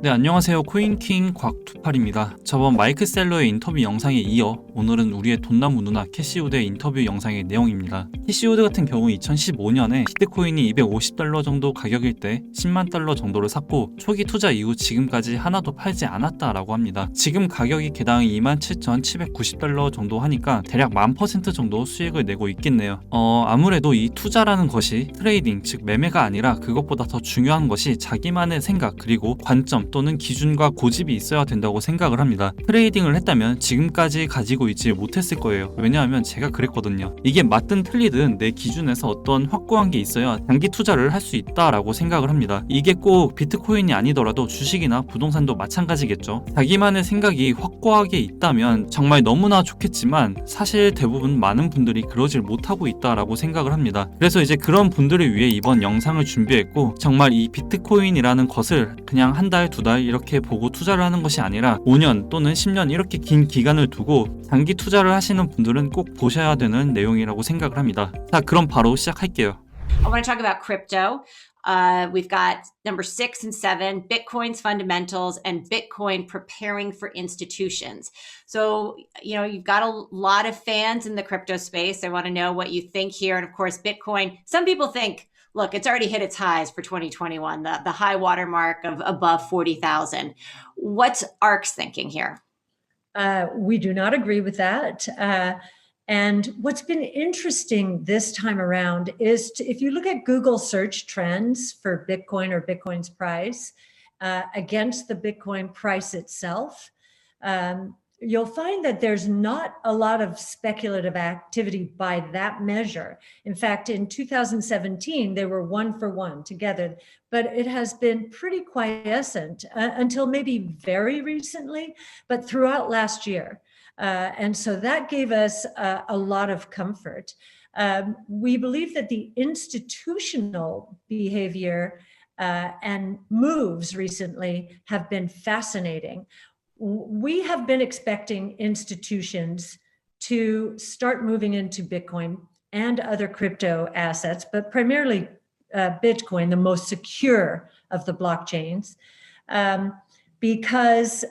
네, 안녕하세요. 코인킹 곽투팔입니다. 저번 마이크 셀러의 인터뷰 영상에 이어 오늘은 우리의 돈나무 누나 캐시우드의 인터뷰 영상의 내용입니다. 캐시우드 같은 경우 2015년에 비트코인이 250달러 정도 가격일 때 10만 달러 정도를 샀고 초기 투자 이후 지금까지 하나도 팔지 않았다라고 합니다. 지금 가격이 개당 27,790달러 정도 하니까 대략 1000% 정도 수익을 내고 있겠네요. 아무래도 이 투자라는 것이 트레이딩, 즉 매매가 아니라 그것보다 더 중요한 것이 자기만의 생각 그리고 관점 또는 기준과 고집이 있어야 된다고 생각을 합니다. 트레이딩을 했다면 지금까지 가지고 있지 못했을 거예요. 왜냐하면 제가 그랬거든요. 이게 맞든 틀리든 내 기준에서 어떤 확고한 게 있어야 장기 투자를 할 수 있다라고 생각을 합니다. 이게 꼭 비트코인이 아니더라도 주식이나 부동산도 마찬가지겠죠. 자기만의 생각이 확고하게 있다면 정말 너무나 좋겠지만 사실 대부분 많은 분들이 그러질 못하고 있다라고 생각을 합니다. 그래서 이제 그런 분들을 위해 이번 영상을 준비했고, 정말 이 비트코인이라는 것을 그냥 한 달, 두 달 이렇게 보고 투자를 하는 것이 아니라 5년 또는 10년 이렇게 긴 기간을 두고 장기 투자를 하시는 분들은 꼭 보셔야 되는 내용이라고 생각을 합니다. 자, 그럼 바로 시작할게요. I want to talk about crypto. We've got number 6 and 7, Bitcoin's fundamentals and Bitcoin preparing for institutions. So, you've got a lot of fans in the crypto space. I want to know what you think here. And of course, Bitcoin, some people think, look, it's already hit its highs for 2021, the high water mark of above 40,000. What's ARK's thinking here? We do not agree with that. And what's been interesting this time around is if you look at Google search trends for Bitcoin or Bitcoin's price against the Bitcoin price itself, you'll find that there's not a lot of speculative activity by that measure. In fact, in 2017, they were 1 for 1 together, but it has been pretty quiescent until maybe very recently, but throughout last year. And so that gave us a lot of comfort. We believe that the institutional behavior and moves recently have been fascinating. We have been expecting institutions to start moving into Bitcoin and other crypto assets, but primarily Bitcoin, the most secure of the blockchains, because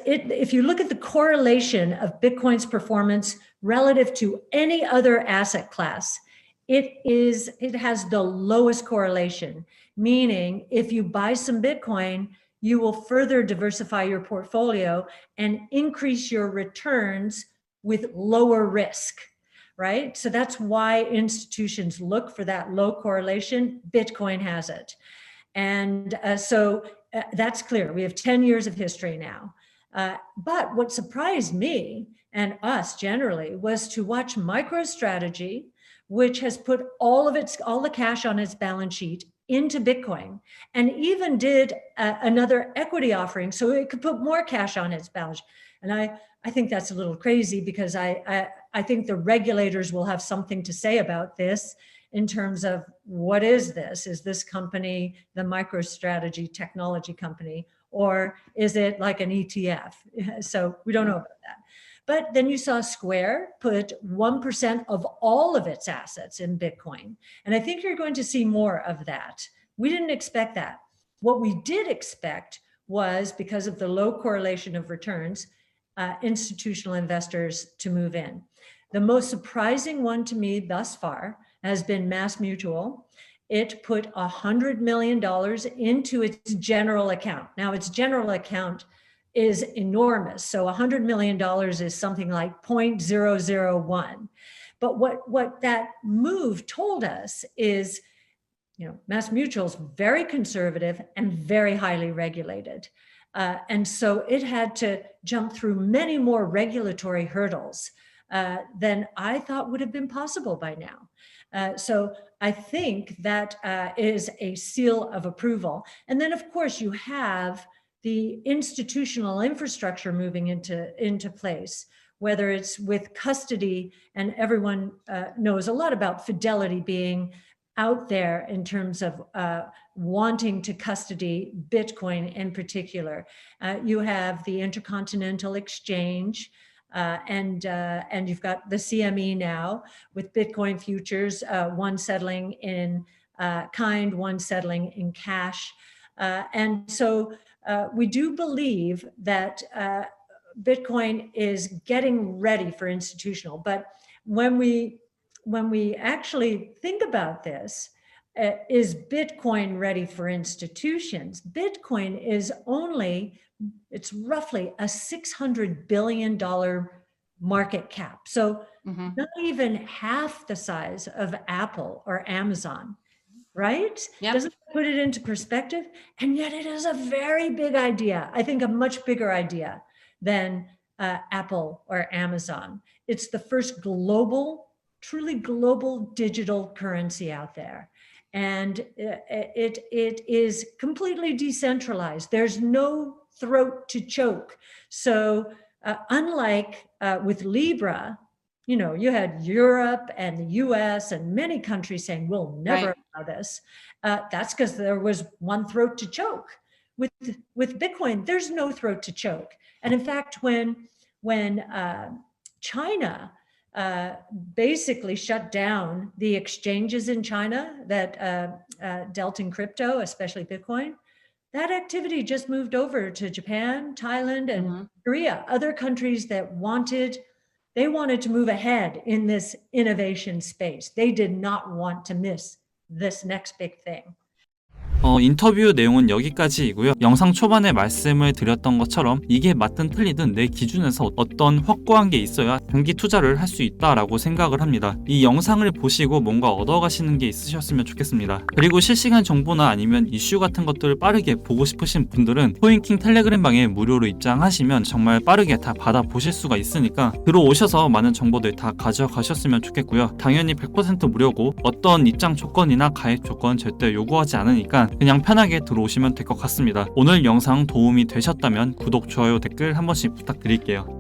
if you look at the correlation of Bitcoin's performance relative to any other asset class, it has the lowest correlation, meaning if you buy some Bitcoin, you will further diversify your portfolio and increase your returns with lower risk, right? So that's why institutions look for that low correlation. Bitcoin has it. And so that's clear. We have 10 years of history now. But what surprised me and us generally was to watch MicroStrategy, which has put all the cash on its balance sheet into Bitcoin, and even did another equity offering so it could put more cash on its balance sheet. And I think that's a little crazy because I think the regulators will have something to say about this in terms of what is this? Is this company the MicroStrategy technology company, or is it like an ETF? So we don't know about that. But then you saw Square put 1% of all of its assets in Bitcoin. And I think you're going to see more of that. We didn't expect that. What we did expect was, because of the low correlation of returns, institutional investors to move in. The most surprising one to me thus far has been MassMutual. It put $100 million into its general account. Now, its general account is enormous. So $100 million is something like 0.001. But what that move told us is, MassMutual is very conservative and very highly regulated. And so it had to jump through many more regulatory hurdles than I thought would have been possible by now. So I think that is a seal of approval. And then, of course, you have the institutional infrastructure moving into place, whether it's with custody, and everyone knows a lot about Fidelity being out there in terms of wanting to custody Bitcoin in particular. You have the Intercontinental Exchange, and you've got the CME now with Bitcoin futures, one settling in kind, one settling in cash. And so we do believe that Bitcoin is getting ready for institutional. But when we actually think about this, is Bitcoin ready for institutions? Bitcoin is it's roughly a $600 billion market cap. So not even half the size of Apple or Amazon, right? Yep. Doesn't put it into perspective. And yet it is a very big idea. I think a much bigger idea than Apple or Amazon. It's the first truly global digital currency out there. And it is completely decentralized. There's no throat to choke. So unlike with Libra, you had Europe and the US and many countries saying, we'll never allow this. That's because there was one throat to choke. With Bitcoin, there's no throat to choke. And in fact, when China basically shut down the exchanges in China that dealt in crypto, especially Bitcoin, that activity just moved over to Japan, Thailand, and Korea, other countries that wanted to move ahead in this innovation space. They did not want to miss this next big thing. 인터뷰 내용은 여기까지이고요. 영상 초반에 말씀을 드렸던 것처럼 이게 맞든 틀리든 내 기준에서 어떤 확고한 게 있어야 장기 투자를 할 수 있다라고 생각을 합니다. 이 영상을 보시고 뭔가 얻어가시는 게 있으셨으면 좋겠습니다. 그리고 실시간 정보나 아니면 이슈 같은 것들을 빠르게 보고 싶으신 분들은 코인킹 텔레그램 방에 무료로 입장하시면 정말 빠르게 다 받아보실 수가 있으니까 들어오셔서 많은 정보들 다 가져가셨으면 좋겠고요. 당연히 100% 무료고 어떤 입장 조건이나 가입 조건 절대 요구하지 않으니까 그냥 편하게 들어오시면 될 것 같습니다. 오늘 영상 도움이 되셨다면 구독, 좋아요, 댓글 한 번씩 부탁드릴게요.